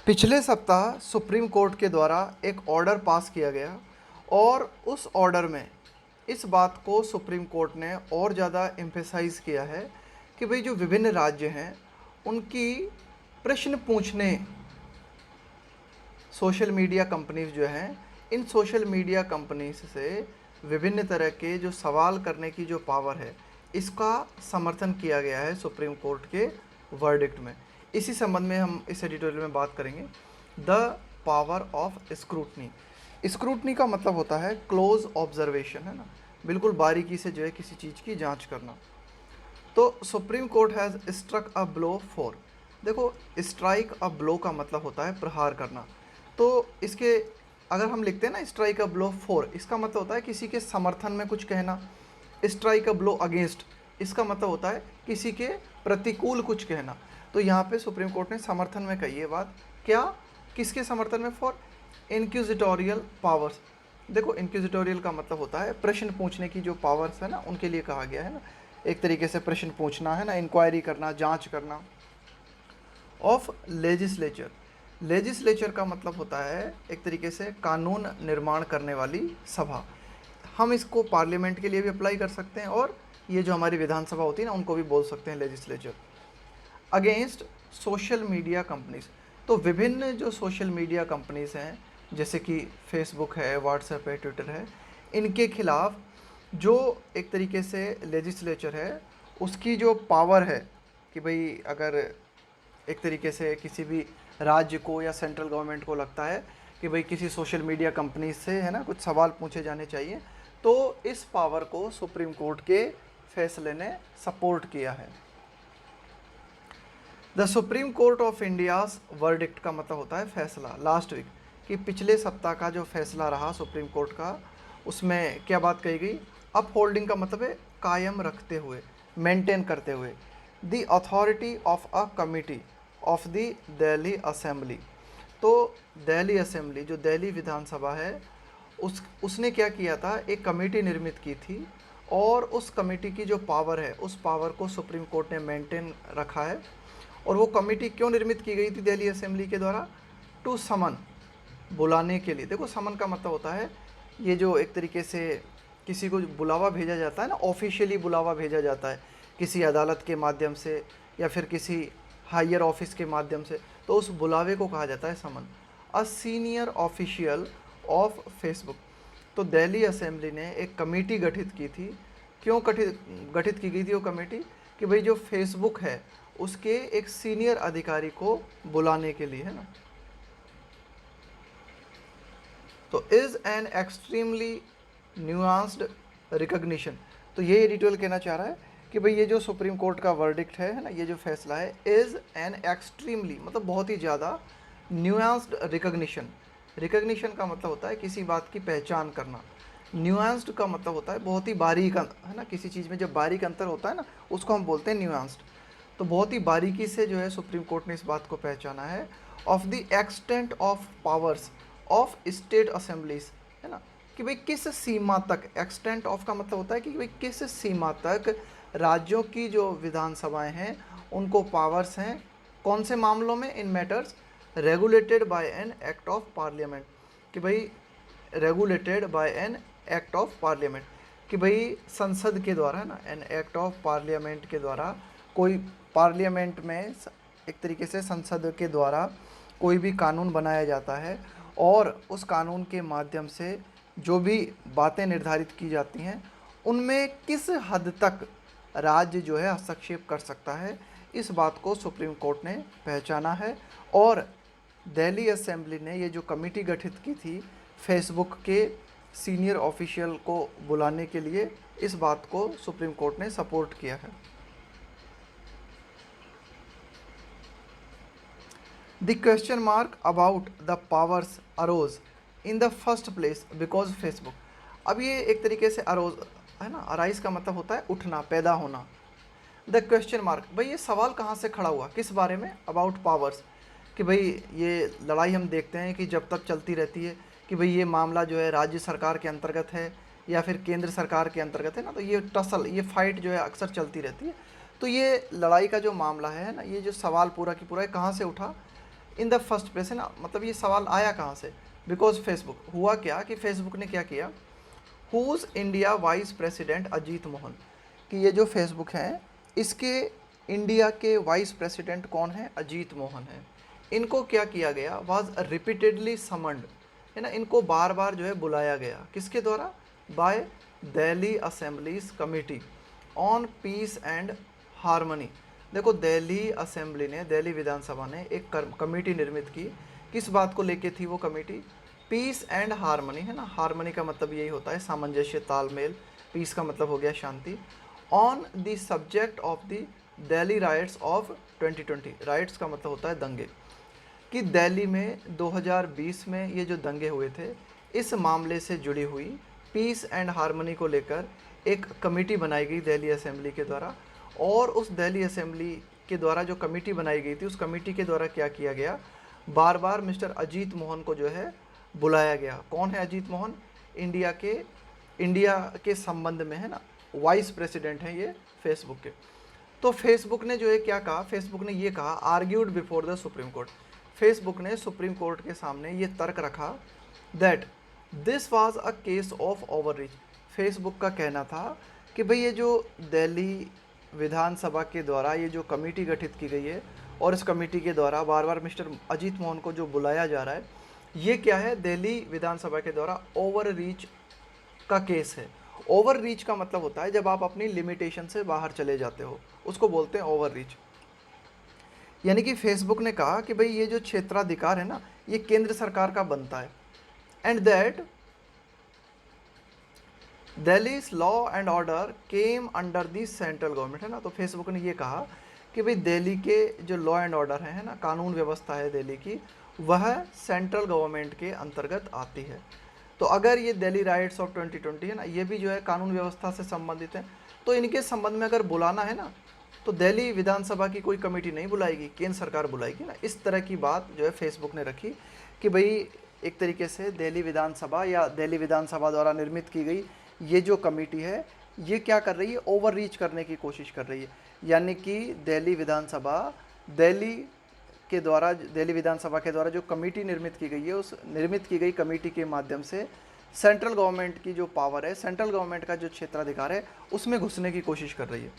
पिछले सप्ताह supreme court के द्वारा एक ऑर्डर पास किया गया और उस ऑर्डर में इस बात को सुप्रीम कोर्ट ने और ज़्यादा एम्फेसाइज़ किया है कि भाई जो विभिन्न राज्य हैं उनकी प्रश्न पूछने सोशल मीडिया कंपनीज जो हैं, इन सोशल मीडिया कंपनीज से विभिन्न तरह के जो सवाल करने की जो पावर है, इसका समर्थन किया गया है सुप्रीम कोर्ट के वर्डिक्ट में। इसी संबंध में हम इस एडिटोरियल में बात करेंगे। The power of scrutiny. Scrutiny का मतलब होता है क्लोज ऑब्जर्वेशन, है ना, बिल्कुल बारीकी से जो है किसी चीज़ की जांच करना। तो Supreme Court has struck a blow for. देखो, स्ट्राइक अ ब्लो का मतलब होता है प्रहार करना। तो इसके अगर हम लिखते हैं ना स्ट्राइक अ ब्लो फॉर, इसका मतलब होता है किसी के समर्थन में कुछ कहना। स्ट्राइक अ ब्लो अगेंस्ट, इसका मतलब होता है किसी के प्रतिकूल कुछ कहना। तो यहाँ पे सुप्रीम कोर्ट ने समर्थन में कही है बात। क्या, किसके समर्थन में? For inquisitorial powers. देखो, इंक्विजिटोरियल का मतलब होता है प्रश्न पूछने की जो पावर्स है ना, उनके लिए कहा गया है ना, एक तरीके से प्रश्न पूछना, है ना, इंक्वायरी करना, जांच करना। Of legislature. लेजिस्लेचर का मतलब होता है एक तरीके से कानून निर्माण करने वाली सभा। हम इसको पार्लियामेंट के लिए भी अप्लाई कर सकते हैं और ये जो हमारी विधानसभा होती है ना, उनको भी बोल सकते हैं legislature. Against social media companies. तो विभिन्न जो सोशल मीडिया कंपनीज हैं, जैसे कि फेसबुक है, व्हाट्सएप है, ट्विटर है, इनके खिलाफ जो एक तरीके से लेजिस्लेचर है, उसकी जो पावर है कि भाई अगर एक तरीके से किसी भी राज्य को या सेंट्रल गवर्नमेंट को लगता है कि भाई किसी सोशल मीडिया कंपनी से, है ना, कुछ सवाल पूछे जाने चाहिए, तो इस पावर को सुप्रीम कोर्ट के फैसले ने सपोर्ट किया है। The supreme court of India's verdict का मतलब होता है फैसला। लास्ट वीक, कि पिछले सप्ताह का जो फैसला रहा सुप्रीम कोर्ट का, उसमें क्या बात कही गई? अप होल्डिंग का मतलब है कायम रखते हुए, मेंटेन करते हुए। The authority of a committee of the Delhi assembly. तो दिल्ली असेंबली, जो दिल्ली विधानसभा है, उसने क्या किया था, एक कमेटी निर्मित की थी और उस कमेटी की जो पावर है, उस पावर को सुप्रीम कोर्ट ने मेंटेन रखा है। और वो कमेटी क्यों निर्मित की गई थी दिल्ली असेंबली के द्वारा? टू समन, बुलाने के लिए। देखो, समन का मतलब होता है ये जो एक तरीके से किसी को बुलावा भेजा जाता है ना, ऑफिशियली बुलावा भेजा जाता है किसी अदालत के माध्यम से या फिर किसी हायर ऑफिस के माध्यम से, तो उस बुलावे को कहा जाता है summon. A senior official of Facebook. तो दिल्ली असेंबली ने एक कमेटी गठित की थी। क्यों गठित की गई थी वो कमेटी? कि भाई जो फेसबुक है उसके एक सीनियर अधिकारी को बुलाने के लिए, है ना। तो is an extremely nuanced recognition. तो ये एडिटोरियल कहना चाह रहा है कि भाई ये जो सुप्रीम कोर्ट का वर्डिक्ट है ना, ये जो फैसला है, इज़ एन एक्सट्रीमली मतलब बहुत ही ज़्यादा, न्यूआंस्ड रिकग्निशन। रिकग्निशन का मतलब होता है किसी बात की पहचान करना। न्यूआंस्ड का मतलब होता है बहुत ही बारीक, है ना, किसी चीज़ में जब बारीक अंतर होता है ना, उसको हम बोलते हैं न्यूआंस्ड। तो बहुत ही बारीकी से जो है सुप्रीम कोर्ट ने इस बात को पहचाना है। Of the extent of powers of state assemblies, है ना, कि भाई किस सीमा तक, एक्सटेंट ऑफ का मतलब होता है कि भाई किस सीमा तक राज्यों की जो विधानसभाएं हैं उनको पावर्स हैं, कौन से मामलों में? In matters regulated by an act of parliament. कि भाई regulated by an act of parliament, कि भाई संसद के द्वारा, है ना, एन एक्ट ऑफ पार्लियामेंट के द्वारा, कोई पार्लियामेंट में एक तरीके से संसद के द्वारा कोई भी कानून बनाया जाता है और उस कानून के माध्यम से जो भी बातें निर्धारित की जाती हैं उनमें किस हद तक राज्य जो है हस्तक्षेप कर सकता है, इस बात को सुप्रीम कोर्ट ने पहचाना है। और दिल्ली असेंबली ने ये जो कमेटी गठित की थी फेसबुक के सीनियर ऑफिशियल को बुलाने के लिए, इस बात को सुप्रीम कोर्ट ने सपोर्ट किया है। The question mark about the powers arose in the first place because Facebook। अब ये एक तरीके से अरोज, है ना, अराइज का मतलब होता है उठना, पैदा होना। द क्वेश्चन मार्क, भाई ये सवाल कहाँ से खड़ा हुआ, किस बारे में? अबाउट पावर्स, कि भाई ये लड़ाई हम देखते हैं कि जब तक चलती रहती है कि भाई ये मामला जो है राज्य सरकार के अंतर्गत है या फिर केंद्र सरकार के अंतर्गत है ना, तो ये टसल, ये फाइट जो है अक्सर चलती रहती है। तो ये लड़ाई का जो मामला है ना, ये जो सवाल पूरा की पूरा है, कहाँ से उठा? इन द फर्स्ट प्लेस, है ना, मतलब ये सवाल आया कहाँ से, बिकॉज फेसबुक, हुआ क्या कि फेसबुक ने क्या किया, whose India vice president Ajit Mohan, कि ये जो फेसबुक है इसके इंडिया के वाइस प्रेसिडेंट कौन है, अजीत मोहन है। इनको क्या किया गया, वाज रिपीटेडली समन्ड, है ना, इनको बार बार जो है बुलाया गया, किसके द्वारा, by Delhi assembly's committee on peace and harmony. देखो दिल्ली असेंबली ने, दिल्ली विधानसभा ने एक कमेटी निर्मित की, किस बात को लेके थी वो कमेटी, पीस एंड हारमनी, है ना, हारमनी का मतलब यही होता है सामंजस्य, तालमेल, पीस का मतलब हो गया शांति, on the subject of the Delhi riots of 2020, riots का मतलब होता है दंगे, कि दिल्ली में 2020 में ये जो दंगे हुए थे, इस मामले से जुड़ी हुई पीस एंड हारमनी को लेकर एक कमेटी बनाई गई दिल्ली असेंबली के द्वारा, और उस दिल्ली असेंबली के द्वारा जो कमेटी बनाई गई थी, उस कमेटी के द्वारा क्या किया गया, बार बार मिस्टर अजीत मोहन को जो है बुलाया गया। कौन है अजीत मोहन, इंडिया के संबंध में, है ना, वाइस प्रेसिडेंट हैं ये फेसबुक के। तो फेसबुक ने जो है क्या कहा, फेसबुक ने ये कहा, argued before the supreme court, Facebook ने सुप्रीम कोर्ट के सामने ये तर्क रखा that this was a case of overreach. Facebook का कहना था कि भाई ये जो दिल्ली विधानसभा के द्वारा ये जो कमेटी गठित की गई है, और इस कमेटी के द्वारा बार बार मिस्टर अजीत मोहन को जो बुलाया जा रहा है, ये क्या है, दिल्ली विधानसभा के द्वारा ओवर रीच का केस है। ओवर रीच का मतलब होता है जब आप अपनी लिमिटेशन से बाहर चले जाते हो, उसको बोलते हैं ओवर रीच। यानी कि फेसबुक ने कहा कि भाई ये जो क्षेत्राधिकार है ना, ये केंद्र सरकार का बनता है, and that Delhi's law and order came under the central government, है ना। तो फेसबुक ने ये कहा कि भाई दिल्ली के जो लॉ एंड ऑर्डर है ना, कानून व्यवस्था है दिल्ली की, वह सेंट्रल गवर्नमेंट के अंतर्गत आती है। तो अगर ये दिल्ली राइट्स ऑफ 2020 है ना, ये भी जो है कानून व्यवस्था से संबंधित है, तो इनके संबंध में अगर बुलाना है ना, तो दिल्ली विधानसभा की कोई कमेटी नहीं बुलाएगी, केंद्र सरकार बुलाएगी ना। इस तरह की बात जो है फेसबुक ने रखी कि भाई एक तरीके से दिल्ली विधानसभा या दिल्ली विधानसभा द्वारा निर्मित की गई ये जो कमेटी है, ये क्या कर रही है, ओवर रीच करने की कोशिश कर रही है। यानी कि दिल्ली विधानसभा, दिल्ली विधानसभा के द्वारा जो कमेटी निर्मित की गई है, उस निर्मित की गई कमेटी के माध्यम से सेंट्रल गवर्नमेंट की जो पावर है, सेंट्रल गवर्नमेंट का जो क्षेत्राधिकार है, उसमें घुसने की कोशिश कर रही है।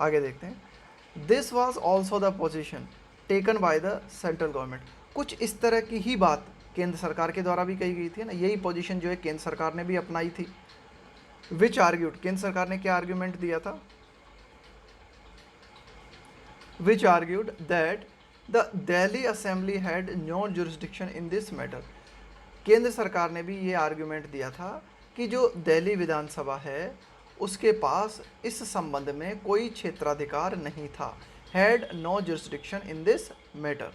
आगे देखते हैं, this was also the position taken by the central government. कुछ इस तरह की ही बात केंद्र सरकार के द्वारा भी कही गई थी ना, यही पोजीशन जो है केंद्र सरकार ने भी अपनाई थी। विच आर्ग्यूड, केंद्र सरकार ने क्या आर्ग्यूमेंट दिया था, which argued that the Delhi assembly had no jurisdiction in this matter. केंद्र सरकार ने भी ये आर्ग्यूमेंट दिया था कि जो दिल्ली विधानसभा है उसके पास इस संबंध में कोई क्षेत्राधिकार नहीं था, had no jurisdiction in this matter.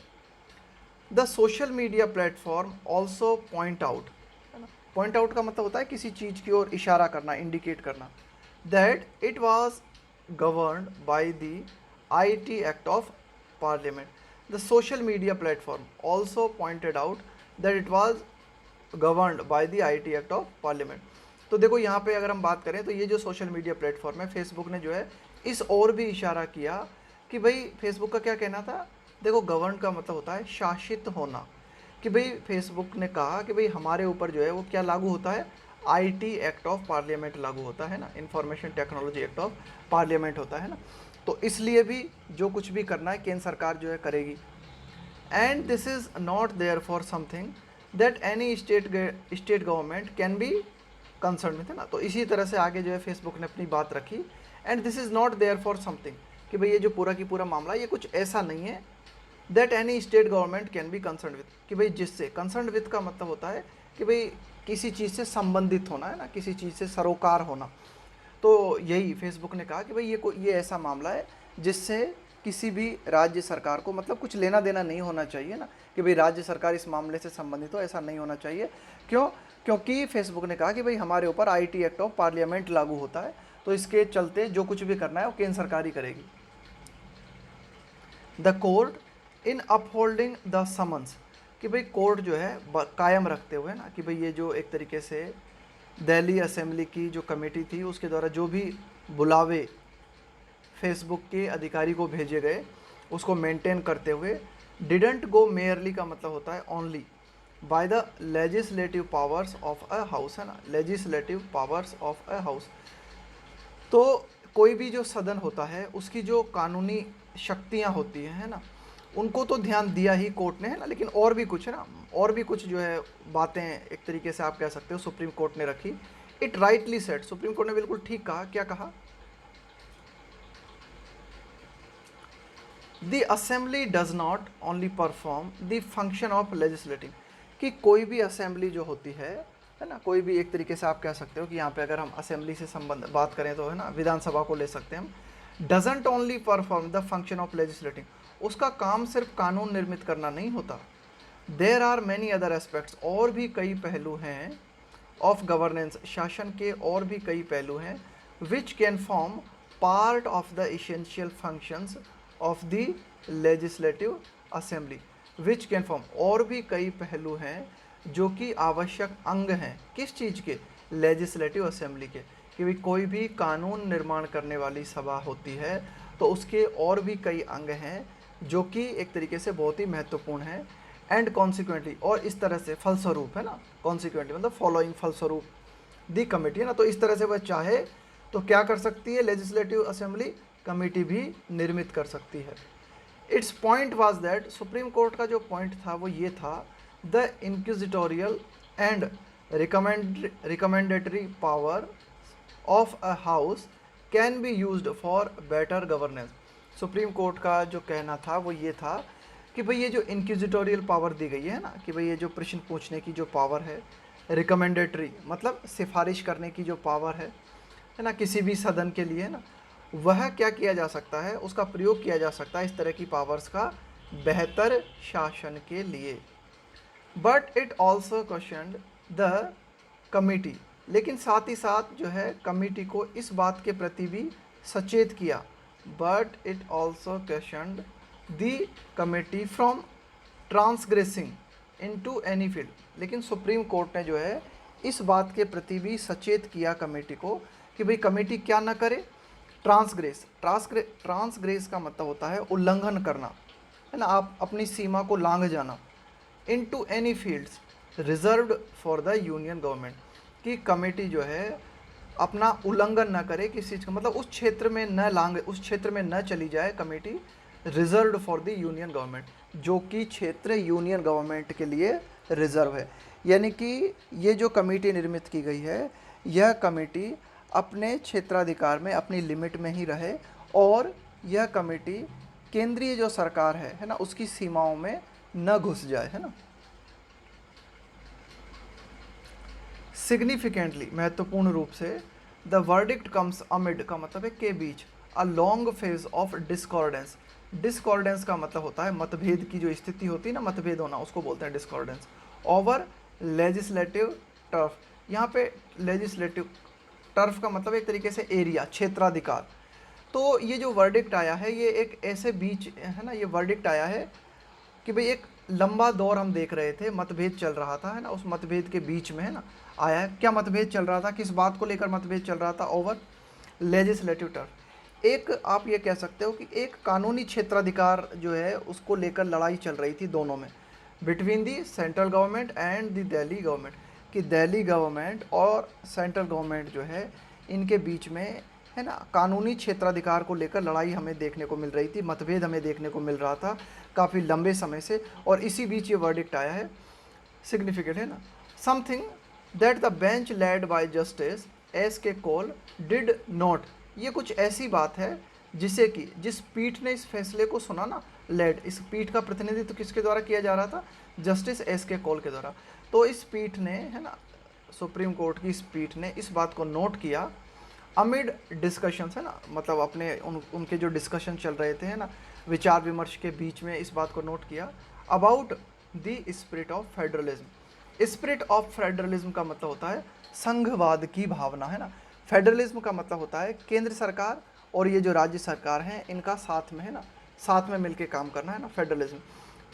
The social media platform also point out, है ना, पॉइंट आउट का मतलब होता है किसी चीज़ की ओर इशारा करना, इंडिकेट करना, that it was governed by the IT act of parliament. The social media platform also pointed out that it was governed by the IT act of parliament. तो देखो यहाँ पे अगर हम बात करें तो ये जो सोशल मीडिया प्लेटफॉर्म है, फेसबुक ने जो है इस ओर भी इशारा किया कि भाई फेसबुक का क्या कहना था, देखो गवर्न का मतलब होता है शासित होना, कि भाई फेसबुक ने कहा कि भाई हमारे ऊपर जो है वो क्या लागू होता है, आईटी एक्ट ऑफ पार्लियामेंट लागू होता है ना, information technology act of parliament होता है ना। तो इसलिए भी जो कुछ भी करना है केंद्र सरकार जो है करेगी। And this is not there for something that any state government can be concern with, है ना। तो इसी तरह से आगे जो है फेसबुक ने अपनी बात रखी, and this is not there for something, कि भाई ये जो पूरा की पूरा मामला ये कुछ ऐसा नहीं है that any state government can be concern with, कि भाई जिससे, कंसर्न विथ का मतलब होता है कि भाई किसी चीज़ से संबंधित होना, है ना, किसी चीज़ से सरोकार होना। तो यही फेसबुक ने कहा कि भाई ये ऐसा मामला है जिससे किसी भी राज्य सरकार को मतलब कुछ लेना देना नहीं होना चाहिए ना, कि भाई राज्य सरकार इस मामले से संबंधित हो, ऐसा नहीं होना चाहिए। क्यों? क्योंकि फेसबुक ने कहा कि भाई हमारे ऊपर आईटी एक्ट ऑफ पार्लियामेंट लागू होता है, तो इसके चलते जो कुछ भी करना है वो केंद्र सरकार ही करेगी। The court in upholding the summons, कि भाई कोर्ट जो है कायम रखते हुए ना, कि भाई ये जो एक तरीके से दिल्ली असेंबली की जो कमेटी थी उसके द्वारा जो भी बुलावे फेसबुक के अधिकारी को भेजे गए, उसको मेंटेन करते हुए डिडंट गो मेयरली का मतलब होता है only by the legislative powers of a house, है ना, legislative powers of a house. तो कोई भी जो सदन होता है उसकी जो कानूनी शक्तियाँ होती हैं, है ना, उनको तो ध्यान दिया ही कोर्ट ने, है ना, लेकिन और भी कुछ, है ना, और भी कुछ जो है बातें एक तरीके से आप कह सकते हो सुप्रीम कोर्ट ने रखी। It rightly said, supreme court ने बिल्कुल ठीक कहा। क्या कहा? The assembly does not only perform the function of legislative, कि कोई भी असेंबली जो होती है ना, कोई भी एक तरीके से आप कह सकते हो कि यहाँ पे अगर हम असेंबली से संबंध बात करें तो, है ना, विधानसभा को ले सकते हैं हम। Doesn't only perform the function of legislative, उसका काम सिर्फ कानून निर्मित करना नहीं होता। There are many other aspects, और भी कई पहलू हैं, ऑफ गवर्नेंस, शासन के और भी कई पहलू हैं, which can form part of the essential functions of the legislative assembly, which can form, और भी कई पहलू हैं जो कि आवश्यक अंग हैं, किस चीज़ के? लेजिस्लेटिव असेंबली के। कि भाई कोई भी कानून निर्माण करने वाली सभा होती है तो उसके और भी कई अंग हैं जो कि एक तरीके से बहुत ही महत्वपूर्ण हैं। एंड कॉन्सिक्वेंटली, और इस तरह से फलस्वरूप, है ना, कॉन्सिक्वेंटली मतलब फॉलोइंग, फलस्वरूप दी कमेटी, है ना, तो इस तरह से वह चाहे तो क्या कर सकती है? लेजिस्लेटिव असेंबली कमेटी भी निर्मित कर सकती है। Its point was that, supreme court का जो पॉइंट था वो ये था, the inquisitorial and recommendatory power of a house can be used for better governance. Supreme court का जो कहना था वो ये था कि भाई ये जो इंक्विजिटोरियल पावर दी गई है ना, कि भाई ये जो प्रश्न पूछने की जो पावर है, रिकमेंडेटरी मतलब सिफारिश करने की जो पावर है ना, किसी भी सदन के लिए, है ना, वह क्या किया जा सकता है, उसका प्रयोग किया जा सकता है इस तरह की पावर्स का बेहतर शासन के लिए। But it also questioned the committee, लेकिन साथ ही साथ जो है कमिटी को इस बात के प्रति भी सचेत किया। But it also questioned the committee from transgressing into any field, लेकिन सुप्रीम कोर्ट ने जो है इस बात के प्रति भी सचेत किया कमेटी को कि भाई कमेटी क्या ना करे, ट्रांसग्रेस का मतलब होता है उल्लंघन करना, है ना, आप अपनी सीमा को लांघ जाना। Into any fields reserved for the union government, कि कमेटी जो है अपना उल्लंघन ना करे किसी चीज़ का, मतलब उस क्षेत्र में न लांघे, उस क्षेत्र में न चली जाए committee, reserved for the union government, जो कि क्षेत्र यूनियन गवर्नमेंट के लिए रिजर्व है। यानी कि ये जो कमेटी निर्मित की गई है, यह कमेटी अपने क्षेत्राधिकार में अपनी लिमिट में ही रहे और यह कमेटी केंद्रीय जो सरकार है ना, उसकी सीमाओं में न घुस जाए, है ना। सिग्निफिकेंटली महत्वपूर्ण रूप से, द वर्डिक्ट कम्स अमिड का मतलब है के बीच, अ लॉन्ग फेज ऑफ डिस्कॉर्डेंस, डिस्कॉर्डेंस का मतलब होता है मतभेद की जो स्थिति होती है ना, मतभेद होना, उसको बोलते हैं डिस्कॉर्डेंस। ओवर लेजिस्लेटिव टर्फ, यहाँ पे लेजिस्लेटिव टर्फ का मतलब एक तरीके से एरिया, क्षेत्राधिकार। तो ये जो वर्डिक्ट आया है ये एक ऐसे बीच, है ना, ये वर्डिक्ट आया है कि भाई एक लंबा दौर हम देख रहे थे, मतभेद चल रहा था, है ना, उस मतभेद के बीच में, है ना, आया है। क्या मतभेद चल रहा था, किस बात को लेकर मतभेद चल रहा था? ओवर लेजिस्लेटिव टर्फ, एक आप ये कह सकते हो कि एक कानूनी क्षेत्राधिकार जो है उसको लेकर लड़ाई चल रही थी दोनों में, between the central government and the Delhi government, कि दिल्ली गवर्नमेंट और सेंट्रल गवर्नमेंट जो है इनके बीच में, है ना, कानूनी क्षेत्राधिकार को लेकर लड़ाई हमें देखने को मिल रही थी, मतभेद हमें देखने को मिल रहा था काफ़ी लंबे समय से, और इसी बीच ये वर्डिक्ट आया है। सिग्निफिकेंट है ना, something that the bench led by justice S के कॉल डिड नॉट, ये कुछ ऐसी बात है जिसे कि जिस पीठ ने इस फैसले को सुना ना, लेड, इस पीठ का प्रतिनिधित्व किसके द्वारा किया जा रहा था? जस्टिस एस के कॉल के द्वारा। तो इस पीठ ने, है ना, सुप्रीम कोर्ट की इस पीठ ने इस बात को नोट किया अमिड डिस्कशंस, है ना, मतलब अपने उनके जो डिस्कशन चल रहे थे, है ना, विचार विमर्श के बीच में इस बात को नोट किया, about the spirit of federalism. Spirit of federalism का मतलब होता है संघवाद की भावना, है ना, फेडरलिज्म का मतलब होता है केंद्र सरकार और ये जो राज्य सरकार हैं इनका साथ में, है ना, साथ में मिलके काम करना, है ना, फेडरलिज्म।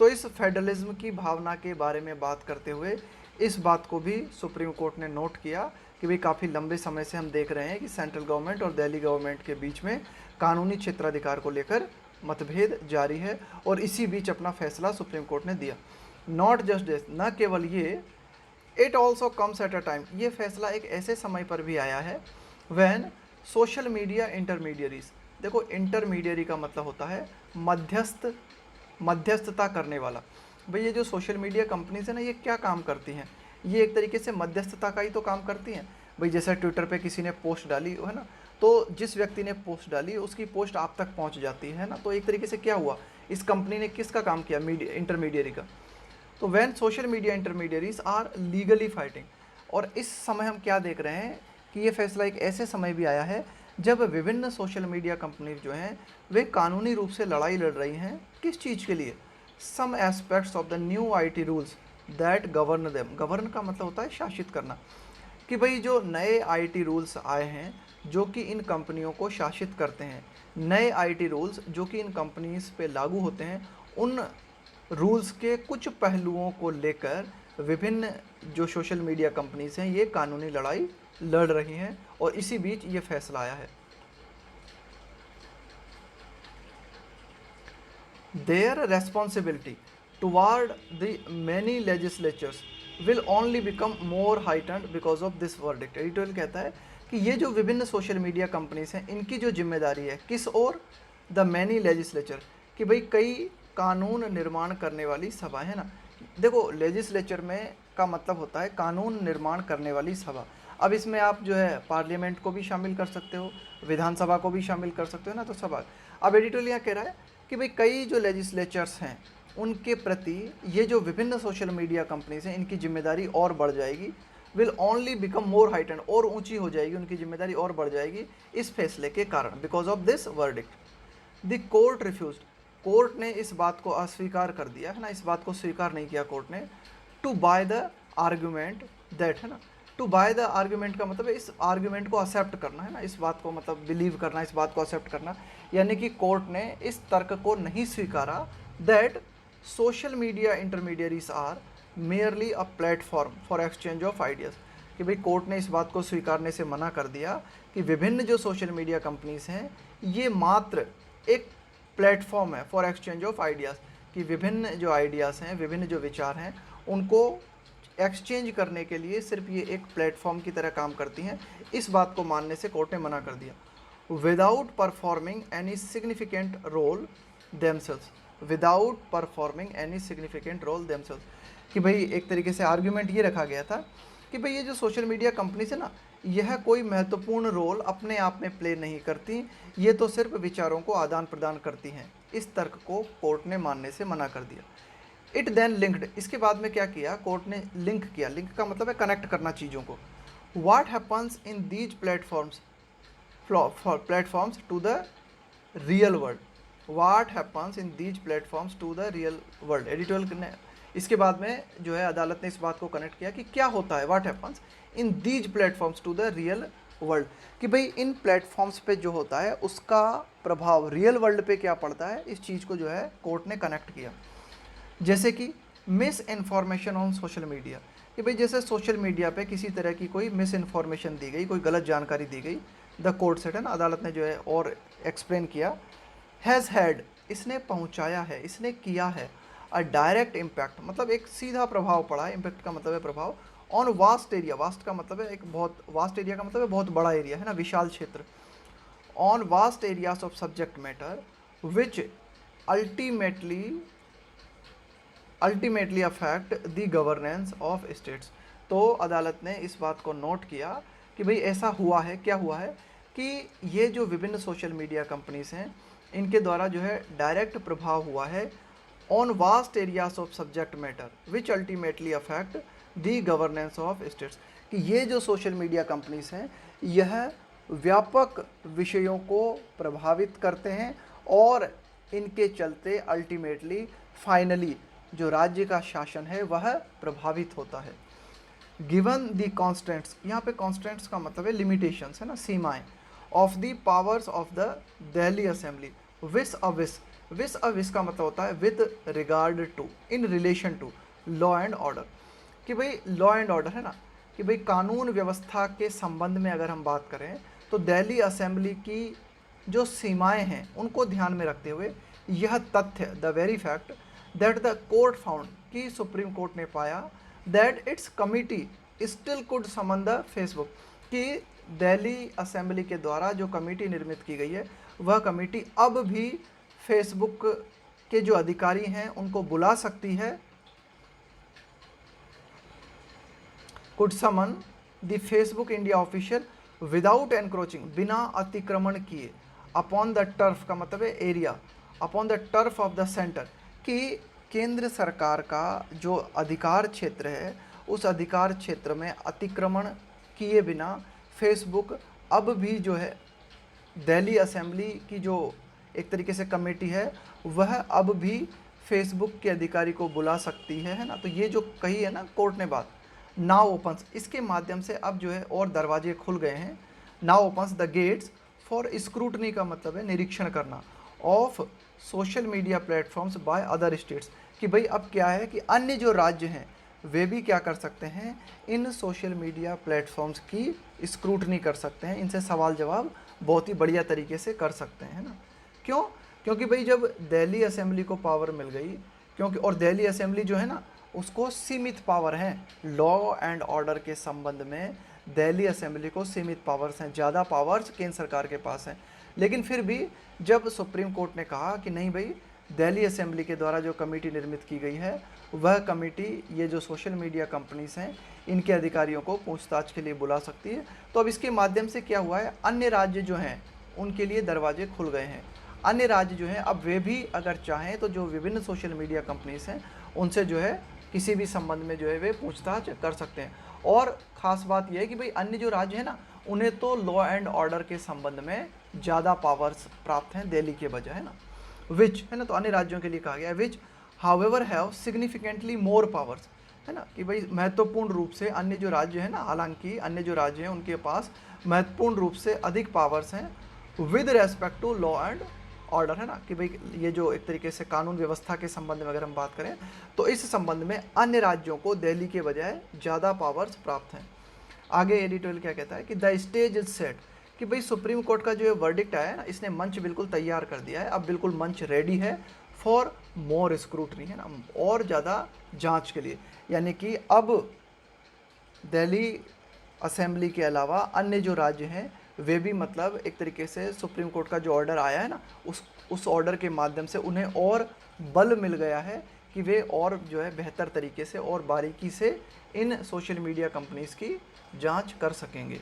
तो इस फेडरलिज्म की भावना के बारे में बात करते हुए इस बात को भी सुप्रीम कोर्ट ने नोट किया कि भाई काफ़ी लंबे समय से हम देख रहे हैं कि सेंट्रल गवर्नमेंट और दिल्ली गवर्नमेंट के बीच में कानूनी क्षेत्राधिकार को लेकर मतभेद जारी है और इसी बीच अपना फैसला सुप्रीम कोर्ट ने दिया। नॉट जस्ट दिस, न केवल ये, it also comes at a time, ये फैसला एक ऐसे समय पर भी आया है व्हेन सोशल मीडिया इंटरमीडियरीज, देखो इंटरमीडियरी का मतलब होता है मध्यस्थता करने वाला। भाई ये जो सोशल मीडिया कंपनीज है ना, ये क्या काम करती हैं, ये एक तरीके से मध्यस्थता का ही तो काम करती हैं। भाई जैसे ट्विटर पे किसी ने पोस्ट डाली है ना, तो जिस व्यक्ति ने पोस्ट डाली उसकी पोस्ट आप तक पहुंच जाती है ना, तो एक तरीके से क्या हुआ, इस कंपनी ने किसका काम किया, मीडिया इंटरमीडियरी का। तो when social media intermediaries are legally fighting, और इस समय हम क्या देख रहे हैं कि ये फैसला एक ऐसे समय भी आया है जब विभिन्न सोशल मीडिया कंपनीज जो हैं वे कानूनी रूप से लड़ाई लड़ रही हैं। किस चीज़ के लिए, some aspects of the new IT rules that govern them, govern का मतलब होता है शासित करना, कि भाई जो नए आईटी रूल्स आए हैं जो कि इन कंपनियों को शासित करते हैं, नए आईटी रूल्स जो कि इन कंपनीज पे लागू होते हैं, उन रूल्स के कुछ पहलुओं को लेकर विभिन्न जो सोशल मीडिया कंपनीज हैं ये कानूनी लड़ाई लड़ रही हैं और इसी बीच ये फैसला आया है। Their responsibility toward the many legislatures will only become more heightened because of this verdict। Editorial कहता है कि ये जो विभिन्न सोशल मीडिया कंपनीज हैं इनकी जो जिम्मेदारी है किस और, द मैनी लेजिस्लेचर, कि भाई कई कानून निर्माण करने वाली सभा है ना। देखो लेजिस्लेचर में का मतलब होता है कानून निर्माण करने वाली सभा। अब इसमें आप जो है पार्लियामेंट को भी शामिल कर सकते हो, विधानसभा को भी शामिल कर सकते हो ना, तो सभा। अब एडिटोरियल यहाँ कह रहा है कि भाई कई जो लेजिस्लेचर्स हैं उनके प्रति ये जो विभिन्न सोशल मीडिया कंपनीज हैं इनकी जिम्मेदारी और बढ़ जाएगी, will only become more heightened, और ऊंची हो जाएगी, उनकी जिम्मेदारी और बढ़ जाएगी इस फैसले के कारण, because of this verdict. The court refused, court ने इस बात को अस्वीकार कर दिया है ना, इस बात को स्वीकार नहीं किया कोर्ट ने, to buy the argument that, है ना, टू बाय द आर्ग्यूमेंट का मतलब है इस आर्ग्यूमेंट को एक्सेप्ट करना, है ना, इस बात को मतलब बिलीव करना, इस बात को एक्सेप्ट करना, यानी कि कोर्ट ने इस तर्क को नहीं स्वीकारा that social media intermediaries are merely a platform for exchange of ideas, कि भाई कोर्ट ने इस बात को स्वीकारने से मना कर दिया कि विभिन्न जो सोशल मीडिया कंपनीज हैं ये मात्र एक प्लेटफॉर्म है फॉर एक्सचेंज ऑफ आइडियाज़, कि विभिन्न जो आइडियाज़ हैं, विभिन्न जो विचार हैं उनको एक्सचेंज करने के लिए सिर्फ ये एक प्लेटफॉर्म की तरह काम करती हैं। इस बात को मानने से कोर्ट ने मना कर दिया। Without performing any significant role themselves, without performing any significant role themselves, कि भाई एक तरीके से आर्ग्यूमेंट ये रखा गया था कि भाई ये जो सोशल मीडिया कंपनीज है ना, यह कोई महत्वपूर्ण रोल अपने आप में प्ले नहीं करती, ये तो सिर्फ विचारों को आदान प्रदान करती हैं। इस तर्क को कोर्ट ने मानने से मना कर दिया। इट देन लिंक्ड, इसके बाद में क्या किया कोर्ट ने, लिंक किया, लिंक का मतलब है कनेक्ट करना चीज़ों को। What happens in these platforms to the real world, what happens in these platforms to the real world. Editorial ने इसके बाद में जो है अदालत ने इस बात को कनेक्ट किया कि क्या होता है what happens in these platforms to the real world, कि भाई इन प्लेटफॉर्म्स पे जो होता है उसका प्रभाव रियल वर्ल्ड पे क्या पड़ता है, इस चीज़ को जो है कोर्ट ने कनेक्ट किया। जैसे कि miss information on social media, कि भाई जैसे सोशल मीडिया पे किसी तरह की कोई मिस इन्फॉर्मेशन दी गई, कोई गलत जानकारी दी गई, द कोर्ट सेट, है ना, अदालत ने जो है और एक्सप्लेन किया, हैज़ हैड, इसने पहुंचाया है, इसने किया है, अ डायरेक्ट इम्पैक्ट, मतलब एक सीधा प्रभाव पड़ा है, इम्पैक्ट का मतलब है प्रभाव, ऑन वास्ट एरिया, वास्ट का मतलब है एक बहुत, वास्ट एरिया का मतलब है बहुत बड़ा एरिया, है ना, विशाल क्षेत्र, on vast areas of subject matter which ultimately affect the governance of states. तो अदालत ने इस बात को नोट किया कि भाई ऐसा हुआ है, क्या हुआ है कि ये जो विभिन्न सोशल मीडिया कंपनीज हैं इनके द्वारा जो है डायरेक्ट प्रभाव हुआ है on vast areas of subject matter which ultimately affect the governance of states, कि ये जो सोशल मीडिया कंपनीज हैं यह व्यापक विषयों को प्रभावित करते हैं और इनके चलते अल्टीमेटली फाइनली जो राज्य का शासन है वह प्रभावित होता है। गिवन द कॉन्स्टेंट्स, यहाँ पे कॉन्स्टेंट्स का मतलब है लिमिटेशंस, है ना, सीमाएं, of the powers of the Delhi assembly vis का मतलब होता है with regard to, in relation to law and order, कि भाई लॉ एंड ऑर्डर, है ना, कि भाई कानून व्यवस्था के संबंध में अगर हम बात करें तो दिल्ली असेंबली की जो सीमाएं हैं उनको ध्यान में रखते हुए यह तथ्य, the very fact that the court found, कि सुप्रीम कोर्ट ने पाया that its committee still could summon the Facebook, कि दिल्ली असेंबली के द्वारा जो कमेटी निर्मित की गई है वह कमेटी अब भी फेसबुक के जो अधिकारी हैं उनको बुला सकती है, could summon the Facebook India official without encroaching, बिना अतिक्रमण किए, अपॉन द टर्फ का मतलब है area, upon the turf of the centre, कि केंद्र सरकार का जो अधिकार क्षेत्र है उस अधिकार क्षेत्र में अतिक्रमण किए बिना फेसबुक अब भी जो है दिल्ली असेंबली की जो एक तरीके से कमेटी है वह अब भी फेसबुक के अधिकारी को बुला सकती है ना। तो ये जो कही है ना कोर्ट ने बात, नाउ ओपन्स, इसके माध्यम से अब जो है और दरवाजे खुल गए हैं। Now opens the gates for scrutiny का मतलब है निरीक्षण करना, of social media platforms by other states, कि भाई अब क्या है कि अन्य जो राज्य हैं वे भी क्या कर सकते हैं, इन सोशल मीडिया प्लेटफॉर्म्स की स्क्रूटनी कर सकते हैं, इनसे सवाल जवाब बहुत ही बढ़िया तरीके से कर सकते हैं ना। क्यों? क्योंकि भाई जब दिल्ली असेंबली को पावर मिल गई, क्योंकि और दिल्ली असेंबली जो है ना उसको सीमित पावर है लॉ एंड ऑर्डर के संबंध में, दिल्ली असेंबली को सीमित पावर्स हैं, ज़्यादा पावर्स केंद्र सरकार के पास हैं। लेकिन फिर भी जब सुप्रीम कोर्ट ने कहा कि नहीं भाई दिल्ली असेंबली के द्वारा जो कमेटी निर्मित की गई है वह कमेटी ये जो सोशल मीडिया कंपनीज हैं इनके अधिकारियों को पूछताछ के लिए बुला सकती है, तो अब इसके माध्यम से क्या हुआ है, अन्य राज्य जो हैं उनके लिए दरवाजे खुल गए हैं। अन्य राज्य जो हैं अब वे भी अगर चाहें तो जो विभिन्न सोशल मीडिया कंपनीज हैं उनसे जो है किसी भी संबंध में जो है वे पूछताछ कर सकते हैं। और ख़ास बात यह है कि भाई अन्य जो राज्य हैं ना उन्हें तो लॉ एंड ऑर्डर के संबंध में ज़्यादा पावर्स प्राप्त हैं दिल्ली के बजाय, है ना, विच, है ना, तो अन्य राज्यों के लिए कहा गया है which however have significantly more powers, है ना, कि भाई महत्वपूर्ण रूप से अन्य जो राज्य हैं ना, हालांकि अन्य जो राज्य हैं उनके पास महत्वपूर्ण रूप से अधिक पावर्स हैं with respect to law and order, है ना, कि भाई ये जो एक तरीके से कानून व्यवस्था के संबंध में अगर हम बात करें तो इस संबंध में अन्य राज्यों को दिल्ली के बजाय ज़्यादा पावर्स प्राप्त हैं। आगे एडिटोरियल क्या कहता है कि द स्टेज इज सेट, कि भाई सुप्रीम कोर्ट का जो ये वर्डिक्ट आया है ना इसने मंच बिल्कुल तैयार कर दिया है, अब बिल्कुल मंच रेडी है फॉर मोर स्क्रूटनी, है ना, और ज़्यादा जांच के लिए, यानी कि अब दिल्ली असेंबली के अलावा अन्य जो राज्य हैं वे भी मतलब एक तरीके से सुप्रीम कोर्ट का जो ऑर्डर आया है ना उस ऑर्डर के माध्यम से उन्हें और बल मिल गया है कि वे और जो है बेहतर तरीके से और बारीकी से इन सोशल मीडिया कंपनीज़ की जांच कर सकेंगे।